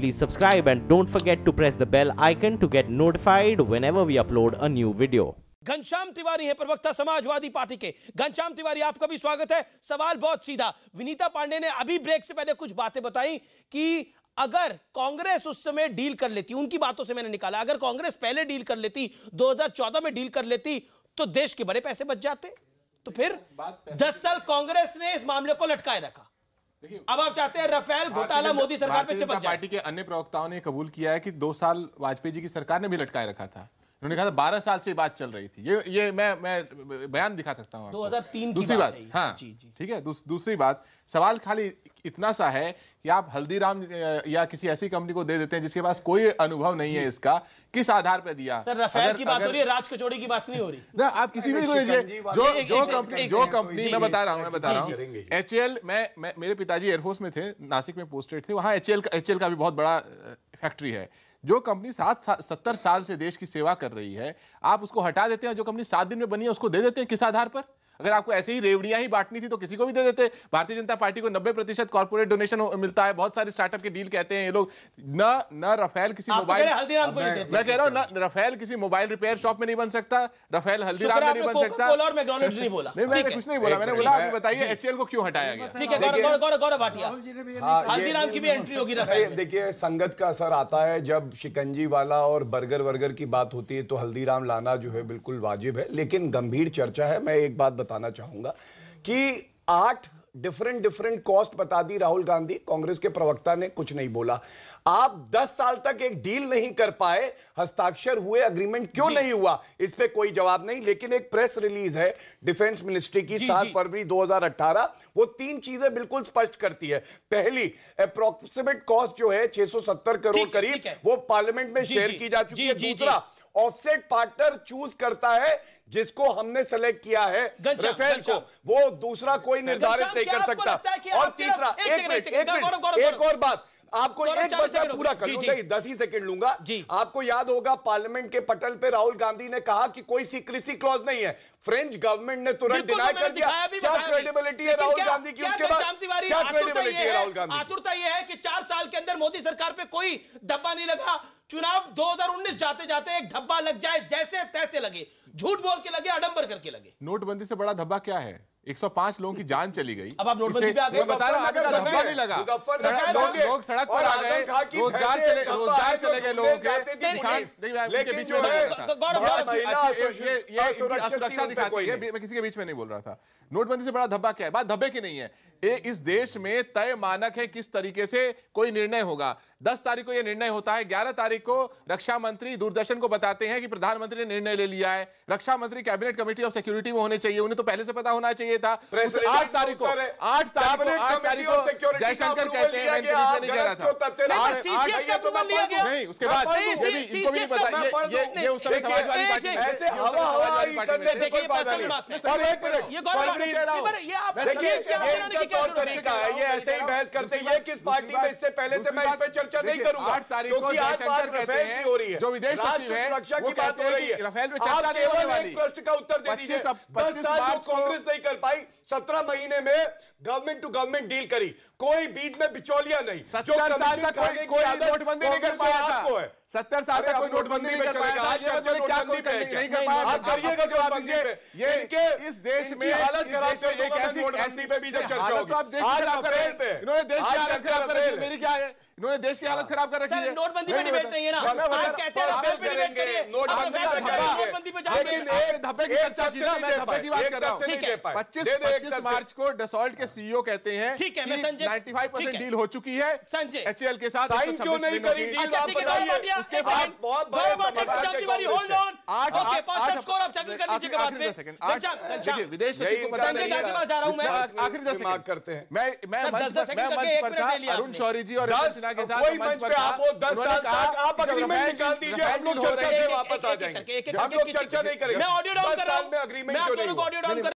please subscribe and don't forget to press the bell icon to get notified whenever we upload a new video. Ghanshyam Tiwari है प्रवक्ता Samajwadi party के। घनश्याम तिवारी, आपका भी स्वागत है। सवाल बहुत सीधा, विनीता पांडे ने अभी ब्रेक से पहले कुछ बातें बताई कि अगर कांग्रेस उस समय डील कर लेती, उनकी बातों से मैंने निकाला, अगर कांग्रेस पहले डील कर लेती, 2014 में डील कर लेती, तो देश के बड़े पैसे बच जाते। तो फिर 10 साल कांग्रेस ने इस मामले को लटकाए रखा। अब आप चाहते हैं राफेल घोटाला मोदी सरकार पे चिपक जाए। पार्टी के अन्य प्रवक्ताओं ने कबूल किया है कि 2 साल वाजपेयी जी की सरकार ने भी लटकाए रखा था। उन्होंने कहा था 12 साल से बात चल रही थी। ये मैं बयान दिखा सकता हूं। 2003 दूसरी बात, हाँ ठीक है, दूसरी बात, सवाल खाली इतना सा है कि आप हल्दीराम या किसी ऐसी कंपनी को दे देते हैं जिसके पास कोई अनुभव नहीं है इसका, किस आधार पर दिया? सर राफेल की बात हो रही है, राज कचौड़ी की बात नहीं हो रही ना। आप किसी भी जो कंपनी मैं बता रहा हूँ HAL, मेरे पिताजी एयरफोर्स में थे, नासिक में पोस्टेड थे, वहां HAL का भी बहुत बड़ा फैक्ट्री है। जो कंपनी 70 साल से देश की सेवा कर रही है, आप उसको हटा देते हैं। जो कंपनी 7 दिन में बनी है उसको दे देते हैं, किस आधार पर? अगर आपको ऐसे ही रेवड़ियां ही बांटनी थी तो किसी को भी दे देते। भारतीय जनता पार्टी को 90% कॉर्पोरेट डोनेशन मिलता है, बहुत सारे स्टार्टअप के डील कहते हैं ये लोग। न राफेल किसी मोबाइल, मैं कह रहा हूं न राफेल किसी मोबाइल रिपेयर शॉप में नहीं बन सकता, राफेल हल्दीराम में नहीं बन सकता। और मैकडॉनल्ड्स नहीं बोला, मैंने कुछ नहीं बोला, मैंने बोला आप बताइए HAL को क्यों हटाया गया? ठीक है, गौरव भाटिया, हल्दीराम की भी एंट्री होगी राफेल। देखिए, संगत का असर आता है जब शिकंजी वाला और बर्गर वर्गर की बात होती है तो हल्दीराम लाना जो है बिल्कुल वाजिब है। लेकिन गंभीर चर्चा है। मैं एक बात बताना चाहूंगा कि 8 डिफरेंट कॉस्ट बता दी राहुल गांधी, कांग्रेस के प्रवक्ता ने कुछ नहीं बोला। आप 10 साल तक एक डील नहीं कर पाए, हस्ताक्षर हुए, अग्रीमेंट क्यों नहीं हुआ, इस पे कोई जवाब नहीं। लेकिन एक प्रेस रिलीज है डिफेंस मिनिस्ट्री की 7 फरवरी 2018, वो 3 चीजें बिल्कुल स्पष्ट करती है। पहली, अप्रोक्सीमेट कॉस्ट जो है 670 करोड़ करीब, वो पार्लियामेंट में शेयर की जा चुकी है। दूसरा, ऑफसेट पार्टनर चूज करता है जिसको हमने सेलेक्ट किया है राफेल को, वो दूसरा कोई निर्धारित नहीं कर सकता। और तीसरा, एक और बात आपको, एक बात मैं पूरा कर लूंगा, 10 ही सेकंड लूंगा। आपको याद होगा पार्लियामेंट के पटल पे राहुल गांधी ने कहा कि कोई सीक्रेसी क्लॉज नहीं है। फ्रेंच गवर्नमेंट ने तुरंत डिनाई कर दिया। क्या क्रेडिबिलिटी है राहुल गांधी की उसके बाद? क्या क्रेडिबिलिटी है राहुल गांधी? आतुरता यह है कि 4 साल के अंदर मोदी सरकार पे कोई धब्बा नहीं लगा। चुनाव 2019 जाते जाते एक धब्बा लग जाए, जैसे तैसे लगे, झूठ बोल के लगे, आडंबर करके लगे। नोटबंदी से बड़ा धब्बा क्या है? 105 लोगों की जान चली गई। अब आप नोटबंदी पे आ गए। बता रहा हूं, धब्बा नहीं लगा। लोग सड़क पर आ गए, रोजगार चले गए लोगों के, किसान असुरक्षा दिखाती है। मैं किसी के बीच में नहीं बोल रहा था। नोटबंदी से बड़ा धब्बा क्या है? बात धब्बे की नहीं है। इस देश में तय मानक है किस तरीके से कोई निर्णय होगा। 10 तारीख को यह निर्णय होता है, 11 तारीख को रक्षा मंत्री दूरदर्शन को बताते हैं कि प्रधानमंत्री ने निर्णय ले लिया है। रक्षा मंत्री कैबिनेट कमेटी ऑफ सिक्योरिटी में होने चाहिए, उन्हें तो पहले से पता होना चाहिए था। 8 तारीख को जयशंकर कहते हैं, नहीं कह रहा था। नहीं, उसके बाद इनको भी नहीं पता। ये उस समय समाजवादी पार्टी और तरीका है, ये ऐसे ही बहस करते हैं। ये किस पार्टी में, इससे पहले से मैं इस पे चर्चा नहीं करूंगा क्योंकि आज बात राफेल की हो रही है, जो विदेश सचिव है, सुरक्षा की बात हो रही है। राफेल पे चर्चा नहीं होने वाली। एक प्रश्न का उत्तर दे दीजिए। 10 साल जो कांग्रेस नहीं कर पाई, 17 महीने में गवर्नमेंट टू गवर्नमेंट डील करी, कोई बीच में बिचौलिया नहीं। 70 साल तक कोई नोटबंदी नहीं कर पाया था। 70 साल तक कोई नोटबंदी नहीं कर पाया था। ये बताइए क्या कोई नहीं कर पाया? आप करिएगा जवाब दीजिए। ये इस देश में हालत खराब पे एक ऐसी नोटबंदी पे भी जब चर्चा होगी। आज आप रेल पे इन्होंने देश की हालत खराब कर रखी है। मेरी क्या है? इन्होंने देश की हालत खराब कर रखी है। नोटबंदी पे डिबेट नहीं है ना, आप कहते हैं राफेल पे डिबेट करिए, नोटबंदी पे जाएंगे। धब्बे की चर्चा की ना, मैं धब्बे की बात कर रहा हूं। 25 मार्च को डसॉल्ट के सीईओ कहते हैं ठीक है, मैं संजय 95% डील हो चुकी है संजय HAL के साथ। साइन क्यों नहीं करी डील? आप बताइए। उसके बाद बहुत बड़ा होल्ड ऑन, ओके, पांच स्कोर आप चेक कर लीजिए के बाद में। विदेश सचिव को संजय दादी बात जा रहा हूं मैं। आखिरी 10 सेकंड करते हैं। मैं मंच पर था अरुण शौरी जी और के साथ मंच पर आप 10 साल तक आप अग्रीमेंट निकाल दीजिए, हम लोग चर्चा से वापस आ जाएंगे। हम लोग चर्चा नहीं करेंगे। मैं ऑडियो डाउन कर रहा हूं, मैं अग्रीमेंट मैं आप दोनों को ऑडियो डाउन कर